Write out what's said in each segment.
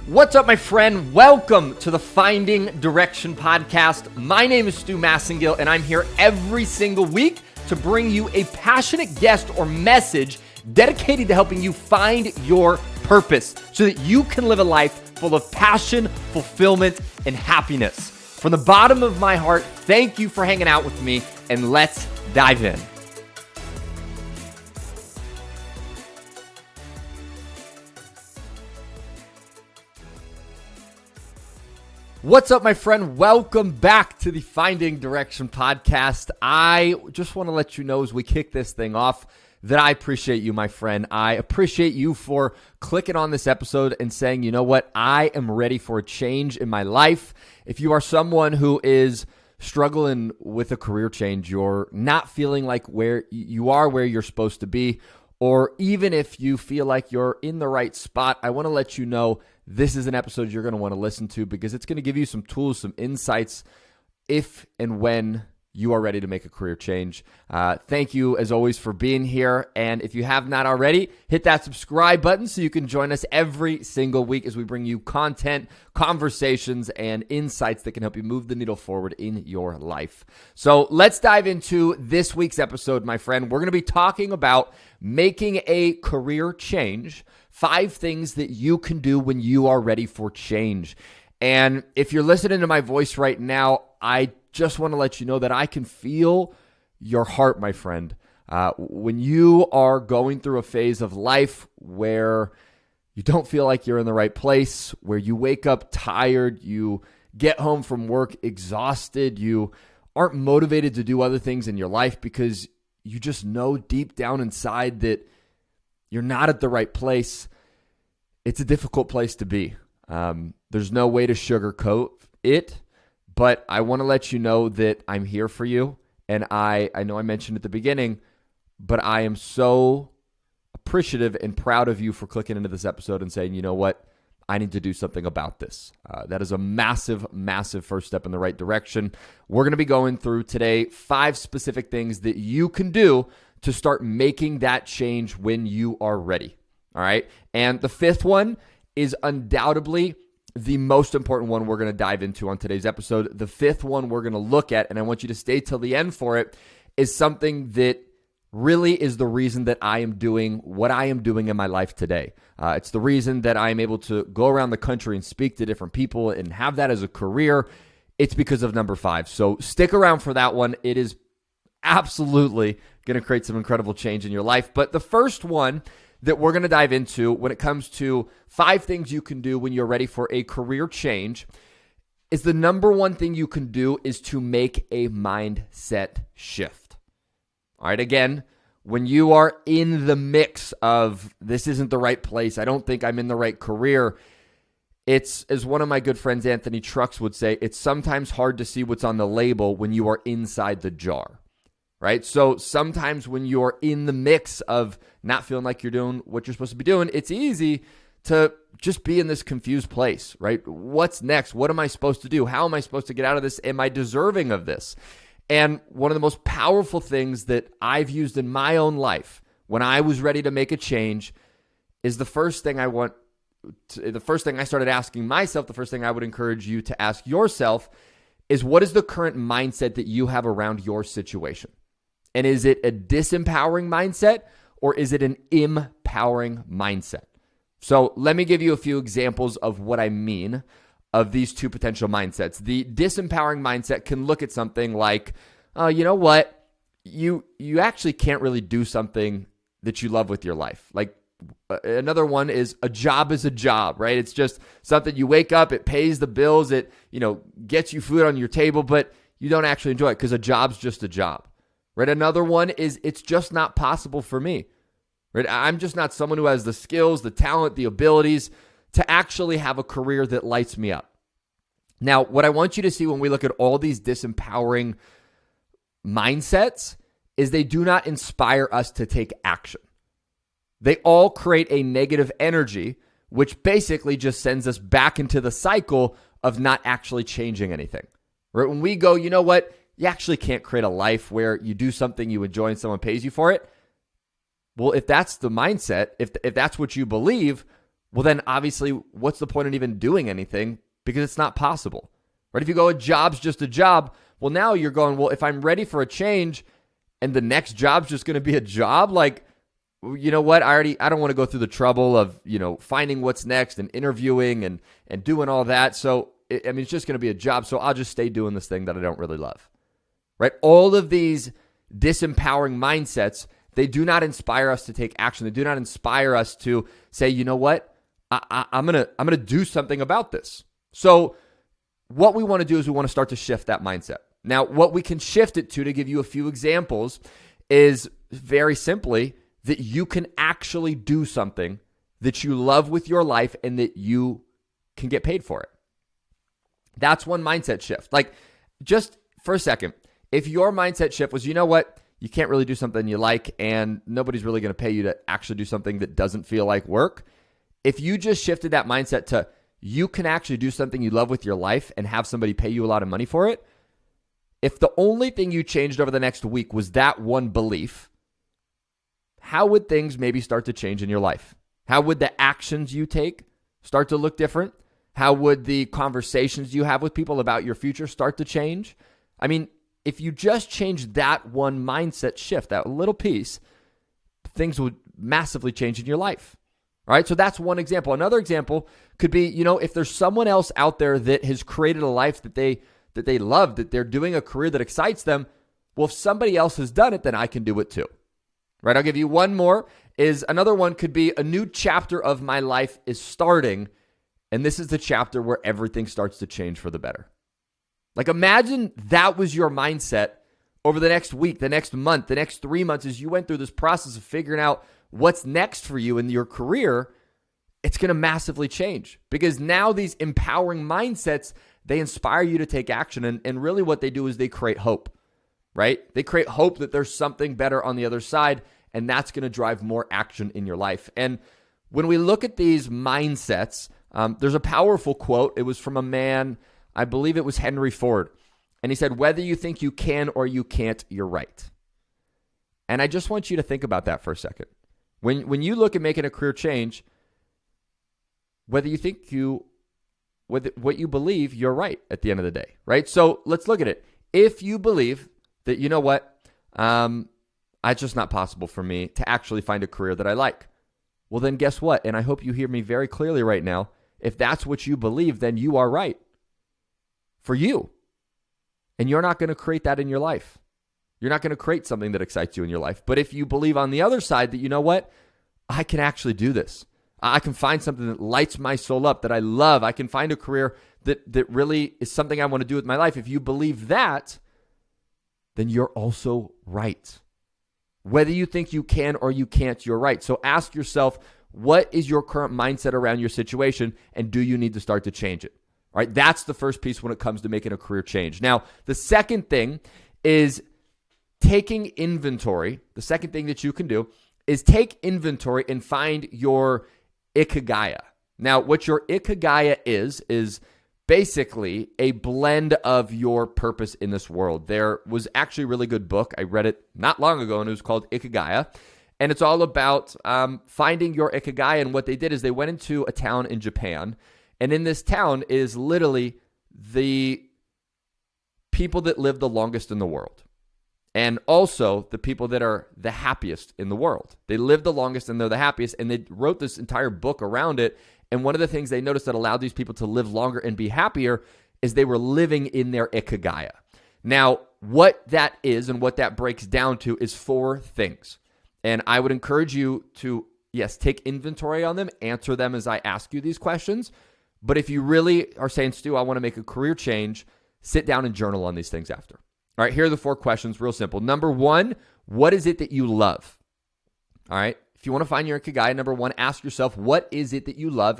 What's up, my friend? Welcome to the Finding Direction podcast. My name is Stu Massengill, and I'm here every single week to bring you a passionate guest or message dedicated to helping you find your purpose so that you can live a life full of passion, fulfillment, and happiness. From the bottom of my heart, thank you for hanging out with me, and let's dive in. What's up, my friend? Welcome back to the Finding Direction podcast. I just want to let you know as we kick this thing off that I appreciate you, my friend. I appreciate you for clicking on this episode and saying, you know what, I am ready for a change in my life. If you are someone who is struggling with a career change, you're not feeling like where you're supposed to be, or even if you feel like you're in the right spot, I want to let you know this is an episode you're going to want to listen to because it's going to give you some tools, some insights if and when you are ready to make a career change. Thank you, as always, for being here. And if you have not already, hit that subscribe button so you can join us every single week as we bring you content, conversations, and insights that can help you move the needle forward in your life. So let's dive into this week's episode, my friend. We're going to be talking about making a career change, 5 things that you can do when you are ready for change. And if you're listening to my voice right now, I just want to let you know that I can feel your heart, my friend. When you are going through a phase of life where you don't feel like you're in the right place, where you wake up tired, you get home from work exhausted, you aren't motivated to do other things in your life because you just know deep down inside that you're not at the right place, it's a difficult place to be. There's no way to sugarcoat it, but I want to let you know that I'm here for you. And I know I mentioned at the beginning, but I am so appreciative and proud of you for clicking into this episode and saying, you know what, I need to do something about this. That is a massive, massive first step in the right direction. We're going to be going through today 5 specific things that you can do to start making that change when you are ready. All right. And the 5th one is undoubtedly the most important one we're going to dive into on today's episode. The 5th one we're going to look at, and I want you to stay till the end for it, is something that really is the reason that I am doing what I am doing in my life today. It's the reason that I am able to go around the country and speak to different people and have that as a career. It's because of number 5. So stick around for that one. It is absolutely going to create some incredible change in your life. But the first one that we're going to dive into when it comes to 5 things you can do when you're ready for a career change is the number one thing you can do is to make a mindset shift. All right, again, when you are in the mix of this isn't the right place, I don't think I'm in the right career, it's, as one of my good friends, Anthony Trucks, would say, it's sometimes hard to see what's on the label when you are inside the jar. Right? So sometimes when you're in the mix of not feeling like you're doing what you're supposed to be doing, it's easy to just be in this confused place, right? What's next? What am I supposed to do? How am I supposed to get out of this? Am I deserving of this? And one of the most powerful things that I've used in my own life when I was ready to make a change is the first thing I started asking myself, the first thing I would encourage you to ask yourself is, what is the current mindset that you have around your situation? And is it a disempowering mindset or is it an empowering mindset? So let me give you a few examples of what I mean of these 2 potential mindsets. The disempowering mindset can look at something like, you know what, you actually can't really do something that you love with your life. Like another one is a job, right? It's just something you wake up, it pays the bills, it gets you food on your table, but you don't actually enjoy it because a job's just a job. Right? Another one is it's just not possible for me. Right? I'm just not someone who has the skills, the talent, the abilities to actually have a career that lights me up. Now, what I want you to see when we look at all these disempowering mindsets is they do not inspire us to take action. They all create a negative energy, which basically just sends us back into the cycle of not actually changing anything. Right? When we go, you know what? You actually can't create a life where you do something you enjoy and someone pays you for it. Well, if that's the mindset, if that's what you believe, well, then obviously, what's the point in even doing anything? Because it's not possible, right? If you go, a job's just a job, well, now you're going, well, if I'm ready for a change and the next job's just going to be a job, like, you know what? I don't want to go through the trouble of, finding what's next and interviewing and doing all that. So, it's just going to be a job. So I'll just stay doing this thing that I don't really love, right? All of these disempowering mindsets, they do not inspire us to take action. They do not inspire us to say, you know what? I'm gonna do something about this. So what we want to do is we want to start to shift that mindset. Now, what we can shift it to give you a few examples, is very simply that you can actually do something that you love with your life and that you can get paid for it. That's one mindset shift. Like, just for a second, if your mindset shift was, you know what, you can't really do something you like and nobody's really going to pay you to actually do something that doesn't feel like work. If you just shifted that mindset to, you can actually do something you love with your life and have somebody pay you a lot of money for it. If the only thing you changed over the next week was that one belief, how would things maybe start to change in your life? How would the actions you take start to look different? How would the conversations you have with people about your future start to change? I mean, if you just change that one mindset shift, that little piece, things would massively change in your life. All right, so that's one example. Another example could be, if there's someone else out there that has created a life that they love, that they're doing a career that excites them, well, if somebody else has done it, then I can do it too. Right? I'll give you one more. Another one could be, a new chapter of my life is starting, and this is the chapter where everything starts to change for the better. Like, imagine that was your mindset over the next week, the next month, the next 3 months, as you went through this process of figuring out what's next for you in your career. It's going to massively change, because now these empowering mindsets, they inspire you to take action. And really what they do is they create hope, right? They create hope that there's something better on the other side, and that's going to drive more action in your life. And when we look at these mindsets, there's a powerful quote. It was from a man, I believe it was Henry Ford. And he said, whether you think you can or you can't, you're right. And I just want you to think about that for a second. When you look at making a career change, whether you think what you believe, you're right at the end of the day, right? So let's look at it. If you believe that, you know what, it's just not possible for me to actually find a career that I like, well, then guess what? And I hope you hear me very clearly right now. If that's what you believe, then you are right for you. And you're not going to create that in your life. You're not going to create something that excites you in your life. But if you believe on the other side that, you know what, I can actually do this. I can find something that lights my soul up, that I love. I can find a career that really is something I want to do with my life. If you believe that, then you're also right. Whether you think you can or you can't, you're right. So ask yourself, what is your current mindset around your situation, and do you need to start to change it? All right, that's the first piece when it comes to making a career change. Now, the second thing is taking inventory. The second thing that you can do is take inventory and find your ikegaya. Now, what your ikegaya is basically a blend of your purpose in this world. There was actually a really good book. I read it not long ago, and it was called Ikegaya. And it's all about finding your ikegaya. And what they did is they went into a town in Japan. And in this town is literally the people that live the longest in the world. And also the people that are the happiest in the world. They live the longest and they're the happiest. And they wrote this entire book around it. And one of the things they noticed that allowed these people to live longer and be happier is they were living in their ikegaya. Now, what that is and what that breaks down to is 4 things. And I would encourage you to, yes, take inventory on them, answer them as I ask you these questions. But if you really are saying, Stu, I want to make a career change, sit down and journal on these things after. All right, here are the 4 questions, real simple. Number 1, what is it that you love? All right, if you want to find your ikegaya, number 1, ask yourself, what is it that you love,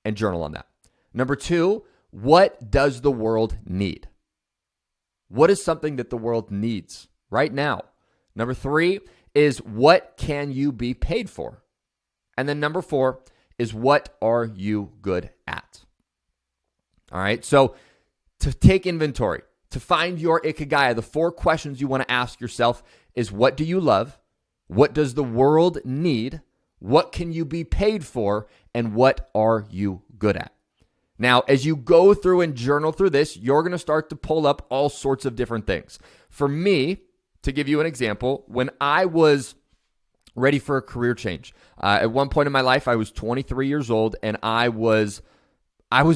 and journal on that. Number 2, what does the world need? What is something that the world needs right now? Number 3 is, what can you be paid for? And then number 4 is, what are you good at? All right, so to take inventory, to find your ikegaya, the 4 questions you want to ask yourself is, what do you love? What does the world need? What can you be paid for? and what are you good at? Now, as you go through and journal through this, you're going to start to pull up all sorts of different things. For me, to give you an example, when I was ready for a career change, at one point in my life, I was 23 years old and I was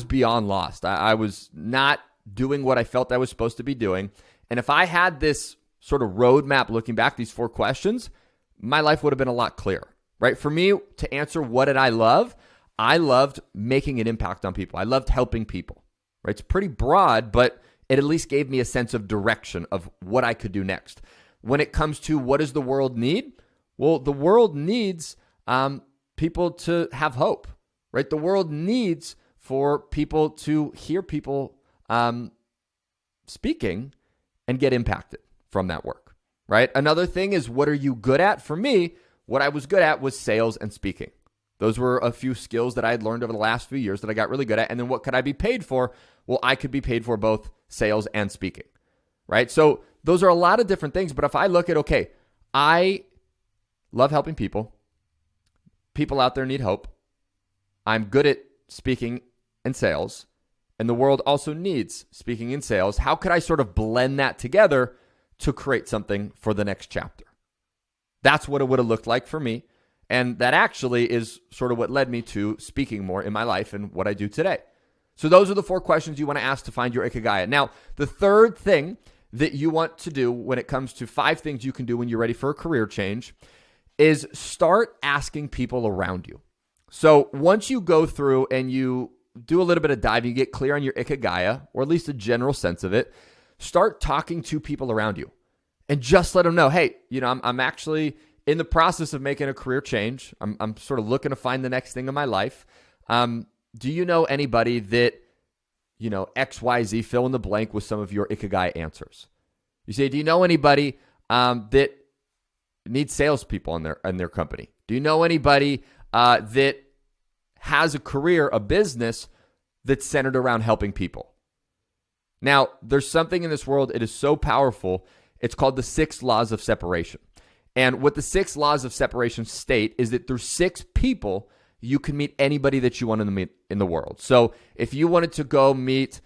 beyond lost. I was not doing what I felt I was supposed to be doing. And if I had this sort of roadmap looking back, these 4 questions, my life would have been a lot clearer, right? For me to answer what did I love, I loved making an impact on people. I loved helping people, right? It's pretty broad, but it at least gave me a sense of direction of what I could do next. When it comes to what does the world need? Well, the world needs people to have hope, right? The world needs for people to hear people speaking and get impacted from that work, right? Another thing is, what are you good at? For me, what I was good at was sales and speaking. Those were a few skills that I had learned over the last few years that I got really good at. And then what could I be paid for? Well, I could be paid for both sales and speaking, right? So those are a lot of different things. But if I look at, okay, I love helping people. People out there need hope. I'm good at speaking and sales. And the world also needs speaking and sales. How could I sort of blend that together to create something for the next chapter? That's what it would have looked like for me. And that actually is sort of what led me to speaking more in my life and what I do today. So those are the 4 questions you want to ask to find your ikegaya. Now, the third thing that you want to do when it comes to 5 things you can do when you're ready for a career change is start asking people around you. So once you go through and you do a little bit of diving, you get clear on your ikegaya, or at least a general sense of it, start talking to people around you and just let them know, hey, I'm actually in the process of making a career change. I'm sort of looking to find the next thing in my life. Do you know anybody that, XYZ, fill in the blank with some of your ikegaya answers? You say, do you know anybody that needs salespeople in their company? Do you know anybody that has a career, a business that's centered around helping people? Now, there's something in this world, it is so powerful. It's called the 6 laws of separation. And what the 6 laws of separation state is that through 6 people, you can meet anybody that you want to meet in the world. So if you wanted to go meet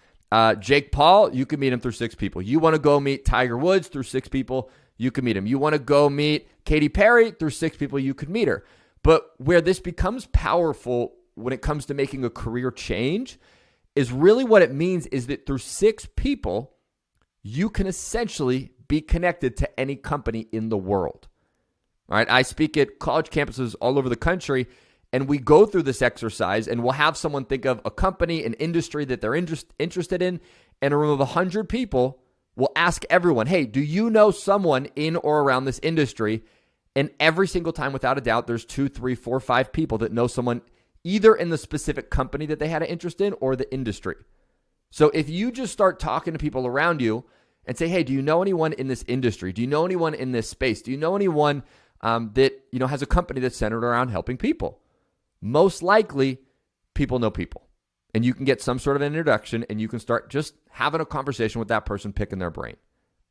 Jake Paul, you can meet him through 6 people. You want to go meet Tiger Woods through 6 people, you can meet him. You want to go meet Katy Perry through 6 people, you could meet her. But where this becomes powerful when it comes to making a career change is really what it means is that through 6 people, you can essentially be connected to any company in the world. All right, I speak at college campuses all over the country, and we go through this exercise, and we'll have someone think of a company, an industry that they're interested in. In a room of 100 people, we'll ask everyone, hey, do you know someone in or around this industry? And every single time, without a doubt, there's 2, 3, 4, 5 people that know someone either in the specific company that they had an interest in or the industry. So if you just start talking to people around you and say, hey, do you know anyone in this industry? Do you know anyone in this space? Do you know anyone that has a company that's centered around helping people? Most likely, people know people. And you can get some sort of an introduction, and you can start just having a conversation with that person, picking their brain.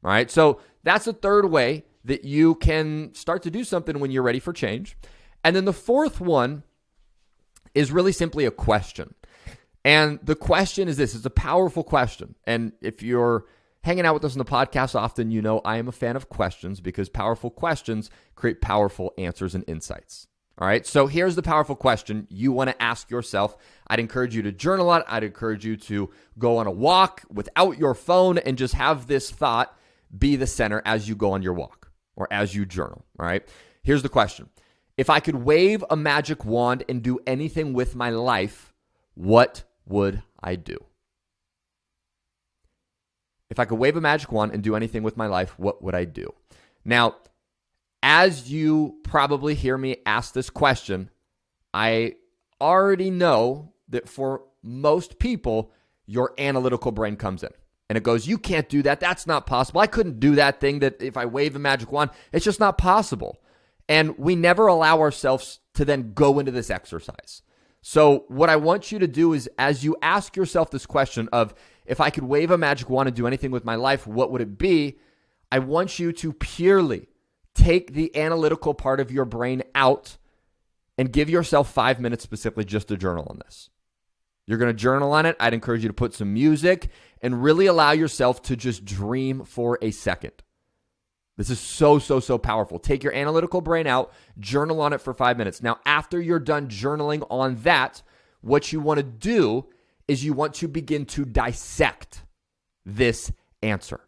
All right, so that's the third way that you can start to do something when you're ready for change. And then the fourth one is really simply a question. And the question is this. It's a powerful question. And if you're hanging out with us on the podcast often, you know I am a fan of questions because powerful questions create powerful answers and insights. All right, so here's the powerful question you want to ask yourself. I'd encourage you to journal it. I'd encourage you to go on a walk without your phone and just have this thought be the center as you go on your walk or as you journal. All right, here's the question. If I could wave a magic wand and do anything with my life, what would I do? If I could wave a magic wand and do anything with my life, what would I do? Now, as you probably hear me ask this question, I already know that for most people, your analytical brain comes in. And it goes, you can't do that. That's not possible. I couldn't do that thing that if I wave a magic wand, it's just not possible. And we never allow ourselves to then go into this exercise. So what I want you to do is as you ask yourself this question of, if I could wave a magic wand and do anything with my life, what would it be? I want you to purely take the analytical part of your brain out and give yourself 5 minutes specifically just to journal on this. You're going to journal on it. I'd encourage you to put some music and really allow yourself to just dream for a second. This is so powerful. Take your analytical brain out, journal on it for 5 minutes. Now, after you're done journaling on that, what you want to do is you want to begin to dissect this answer.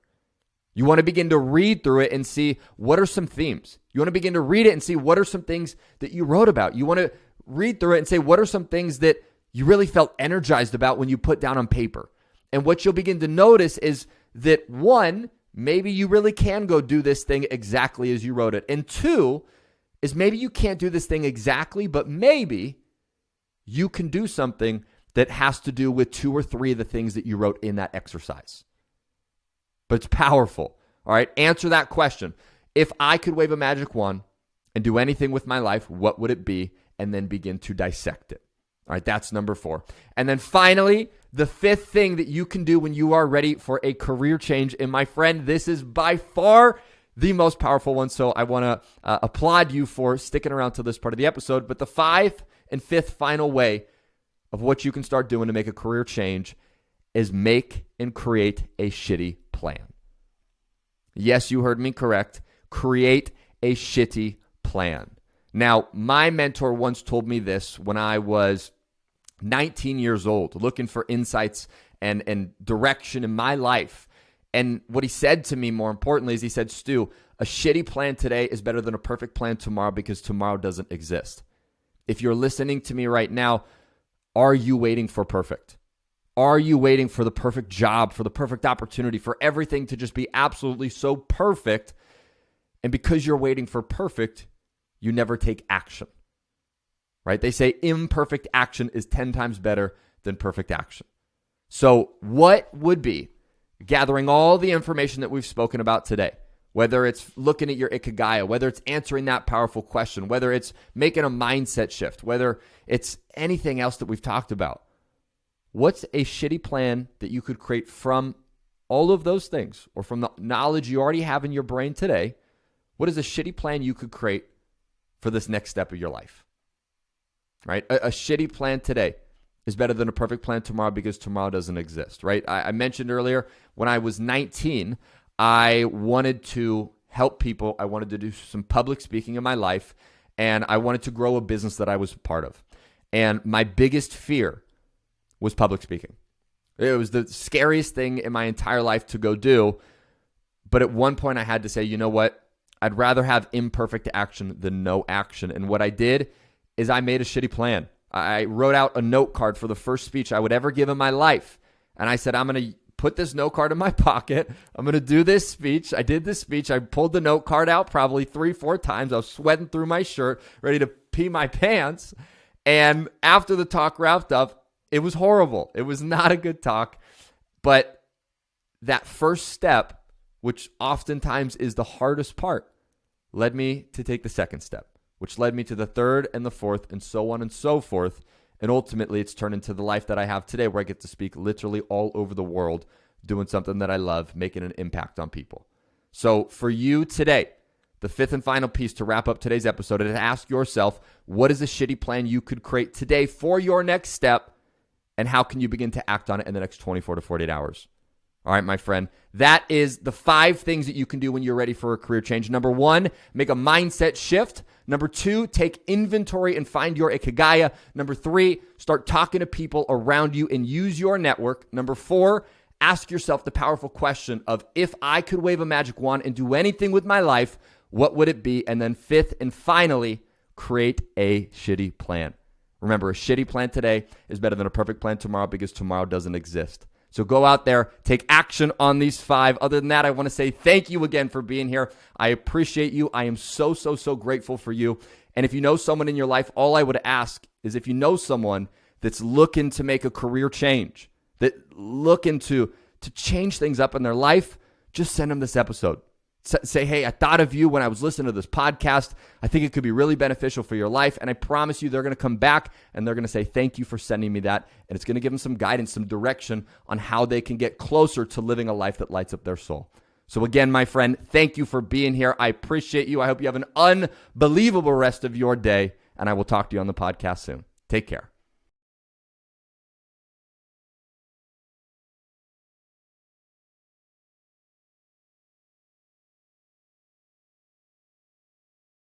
You want to begin to read through it and see what are some themes. You want to begin to read it and see what are some things that you wrote about. You want to read through it and say what are some things that you really felt energized about when you put down on paper. And what you'll begin to notice is that one, maybe you really can go do this thing exactly as you wrote it. And two, is maybe you can't do this thing exactly, but maybe you can do something that has to do with 2 or 3 of the things that you wrote in that exercise. But it's powerful. All right, answer that question. If I could wave a magic wand and do anything with my life, what would it be? And then begin to dissect it. All right, that's number 4. And then finally, the 5th thing that you can do when you are ready for a career change. And my friend, this is by far the most powerful one. So I want to applaud you for sticking around to this part of the episode. But the 5th and 5th final way of what you can start doing to make a career change is make and create a shitty plan. Yes, you heard me correct. Create a shitty plan. Now, my mentor once told me this when I was 19 years old, looking for insights and direction in my life. And what he said to me, more importantly, is he said, Stu, a shitty plan today is better than a perfect plan tomorrow because tomorrow doesn't exist. If you're listening to me right now, are you waiting for perfect? Are you waiting for the perfect job, for the perfect opportunity, for everything to just be absolutely so perfect? And because you're waiting for perfect, you never take action, right? They say imperfect action is 10 times better than perfect action. So what would be gathering all the information that we've spoken about today, whether it's looking at your ikegaya, whether it's answering that powerful question, whether it's making a mindset shift, whether it's anything else that we've talked about, what's a shitty plan that you could create from all of those things or from the knowledge you already have in your brain today? What is a shitty plan you could create for this next step of your life, right? A shitty plan today is better than a perfect plan tomorrow because tomorrow doesn't exist, right? I mentioned earlier when I was 19, I wanted to help people. I wanted to do some public speaking in my life, and I wanted to grow a business that I was part of. And my biggest fear was public speaking. It was the scariest thing in my entire life to go do. But at one point I had to say, you know what? I'd rather have imperfect action than no action. And what I did is I made a shitty plan. I wrote out a note card for the first speech I would ever give in my life. And I said, I'm going to put this note card in my pocket. I'm going to do this speech. I did this speech. I pulled the note card out probably 3-4 times. I was sweating through my shirt, ready to pee my pants. And after the talk wrapped up, it was horrible. It was not a good talk. But that first step, which oftentimes is the hardest part, led me to take the second step, which led me to the third and the fourth and so on and so forth. And ultimately, it's turned into the life that I have today where I get to speak literally all over the world, doing something that I love, making an impact on people. So for you today, the 5th and final piece to wrap up today's episode is to ask yourself, what is a shitty plan you could create today for your next step? And how can you begin to act on it in the next 24 to 48 hours? All right, my friend, that is the 5 things that you can do when you're ready for a career change. Number 1, make a mindset shift. Number 2, take inventory and find your ikegaya. Number 3, start talking to people around you and use your network. Number 4, ask yourself the powerful question of, if I could wave a magic wand and do anything with my life, what would it be? And then 5th and finally, create a shitty plan. Remember, a shitty plan today is better than a perfect plan tomorrow because tomorrow doesn't exist. So go out there, take action on these 5. Other than that, I want to say thank you again for being here. I appreciate you. I am so grateful for you. And if you know someone in your life, all I would ask is if you know someone that's looking to make a career change, that looking to change things up in their life, just send them this episode. Say, hey, I thought of you when I was listening to this podcast. I think it could be really beneficial for your life. And I promise you, they're going to come back and they're going to say, thank you for sending me that. And it's going to give them some guidance, some direction on how they can get closer to living a life that lights up their soul. So again, my friend, thank you for being here. I appreciate you. I hope you have an unbelievable rest of your day. and I will talk to you on the podcast soon. Take care.